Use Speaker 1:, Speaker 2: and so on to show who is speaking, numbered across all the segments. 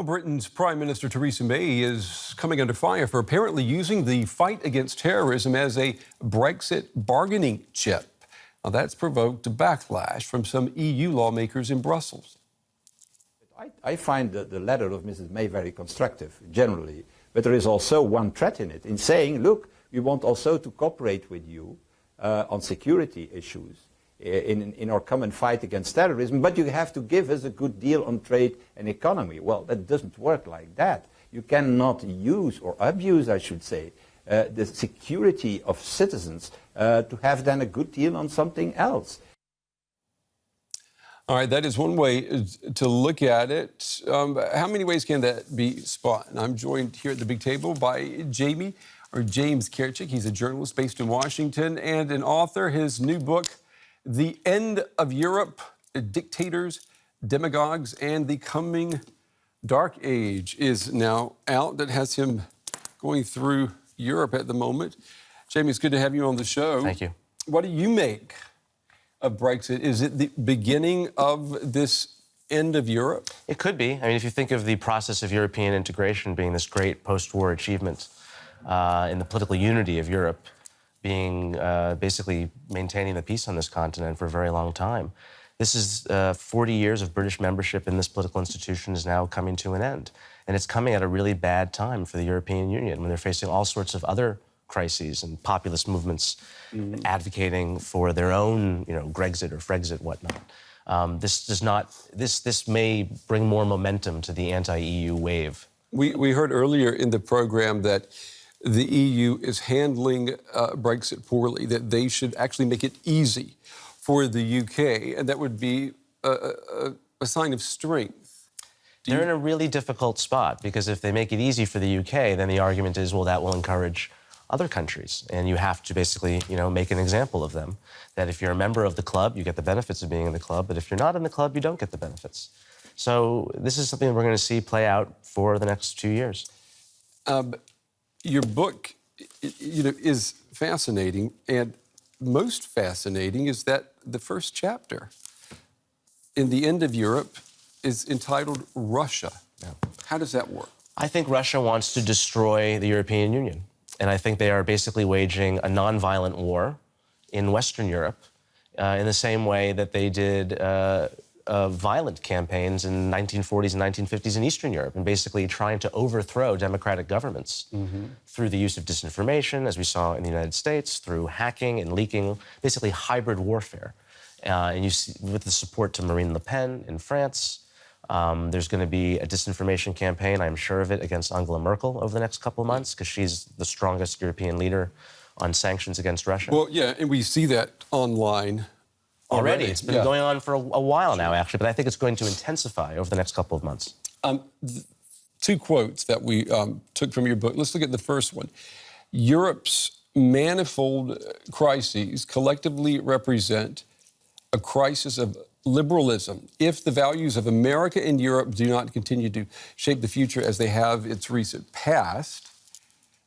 Speaker 1: Well, Britain's Prime Minister Theresa May is coming under fire for apparently using the fight against terrorism as a Brexit bargaining chip. Now, that's provoked a backlash from some EU lawmakers in Brussels.
Speaker 2: I find the letter of Mrs. May very constructive, generally. But there is also one threat in it, in saying, look, we want also to cooperate with you on security issues in our common fight against terrorism, but you have to give us a good deal on trade and economy. Well, that doesn't work like that. You cannot use, or abuse, I should say, the security of citizens to have then a good deal on something else.
Speaker 1: All right, that is one way to look at it. How many ways can that be spot? And I'm joined here at the big table by James Kirchick. He's a journalist based in Washington and an author. His new book, The End of Europe, Dictators, Demagogues, and the Coming Dark Age is now out. That has him going through Europe at the moment. Jamie, it's good to have you on the show.
Speaker 3: Thank you.
Speaker 1: What do you make of Brexit? Is it the beginning of this end of Europe?
Speaker 3: It could be. I mean, if you think of the process of European integration being this great post-war achievement in the political unity of Europe, being basically maintaining the peace on this continent for a very long time. This is 40 years of British membership in this political institution is now coming to an end. And it's coming at a really bad time for the European Union when they're facing all sorts of other crises and populist movements advocating for their own, Grexit or Frexit, whatnot. This may bring more momentum to the anti-EU wave.
Speaker 1: We heard earlier in the program that the EU is handling Brexit poorly, that they should actually make it easy for the UK, and that would be a sign of strength.
Speaker 3: They're in a really difficult spot, because if they make it easy for the UK, then the argument is, well, that will encourage other countries, and you have to basically, make an example of them. That if you're a member of the club, you get the benefits of being in the club, but if you're not in the club, you don't get the benefits. So this is something we're going to see play out for the next 2 years.
Speaker 1: Your book, is fascinating, and most fascinating is that the first chapter in The End of Europe is entitled Russia.
Speaker 3: Yeah.
Speaker 1: How does that work?
Speaker 3: I think Russia wants to destroy the European Union, and I think they are basically waging a nonviolent war in Western Europe in the same way that they did violent campaigns in 1940s and 1950s in Eastern Europe, and basically trying to overthrow democratic governments through the use of disinformation, as we saw in the United States, through hacking and leaking, basically hybrid warfare. And you see, with the support to Marine Le Pen in France, there's going to be a disinformation campaign, I'm sure of it, against Angela Merkel over the next couple of months, because she's the strongest European leader on sanctions against Russia.
Speaker 1: Well, yeah, and we see that online.
Speaker 3: Already. It's been going on for a while now, actually, but I think it's going to intensify over the next couple of months.
Speaker 1: Two quotes that we took from your book. Let's look at the first one. Europe's manifold crises collectively represent a crisis of liberalism. If the values of America and Europe do not continue to shape the future as they have its recent past,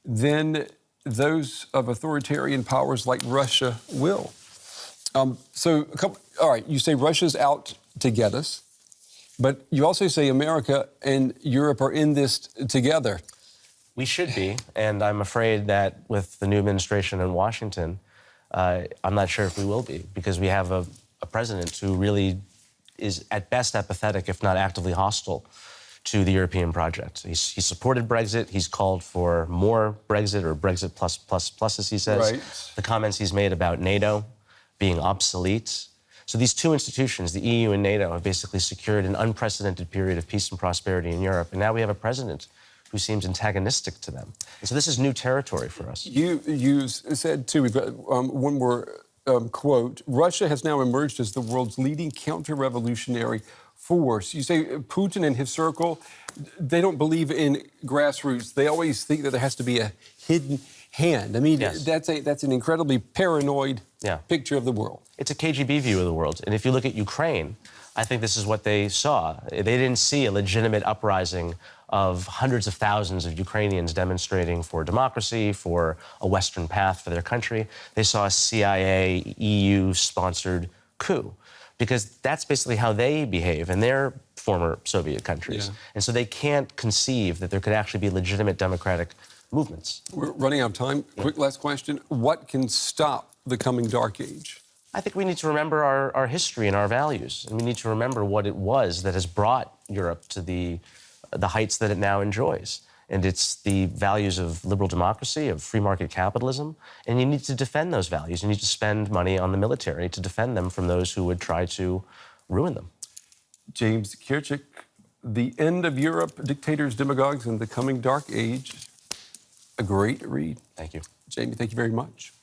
Speaker 1: then those of authoritarian powers like Russia will. All right, you say Russia's out to get us, but you also say America and Europe are in this together.
Speaker 3: We should be, and I'm afraid that with the new administration in Washington, I'm not sure if we will be, because we have a president who really is at best apathetic, if not actively hostile, to the European project. He supported Brexit. He's called for more Brexit, or Brexit plus, as he says.
Speaker 1: Right.
Speaker 3: The comments he's made about NATO being obsolete. So these two institutions, the EU and NATO, have basically secured an unprecedented period of peace and prosperity in Europe. And now we have a president who seems antagonistic to them. And so this is new territory for us.
Speaker 1: You said, too, we've got one more quote, Russia has now emerged as the world's leading counter-revolutionary force. You say Putin and his circle, they don't believe in grassroots. They always think that there has to be a hidden hand. I mean,
Speaker 3: yes.
Speaker 1: That's an incredibly paranoid picture of the world.
Speaker 3: It's a KGB view of the world. And if you look at Ukraine, I think this is what they saw. They didn't see a legitimate uprising of hundreds of thousands of Ukrainians demonstrating for democracy, for a Western path for their country. They saw a CIA, EU-sponsored coup, because that's basically how they behave. And they're former Soviet countries.
Speaker 1: Yeah.
Speaker 3: And so they can't conceive that there could actually be legitimate democratic movements.
Speaker 1: We're running out of time. Quick last question. What can stop the coming dark age?
Speaker 3: I think we need to remember our history and our values, and we need to remember what it was that has brought Europe to the heights that it now enjoys. And it's the values of liberal democracy, of free market capitalism, and you need to defend those values. You need to spend money on the military to defend them from those who would try to ruin them. James
Speaker 1: Kirchick, The End of Europe, Dictators, Demagogues, and the Coming Dark Age. A great read.
Speaker 3: Thank you.
Speaker 1: Jamie, thank you very much.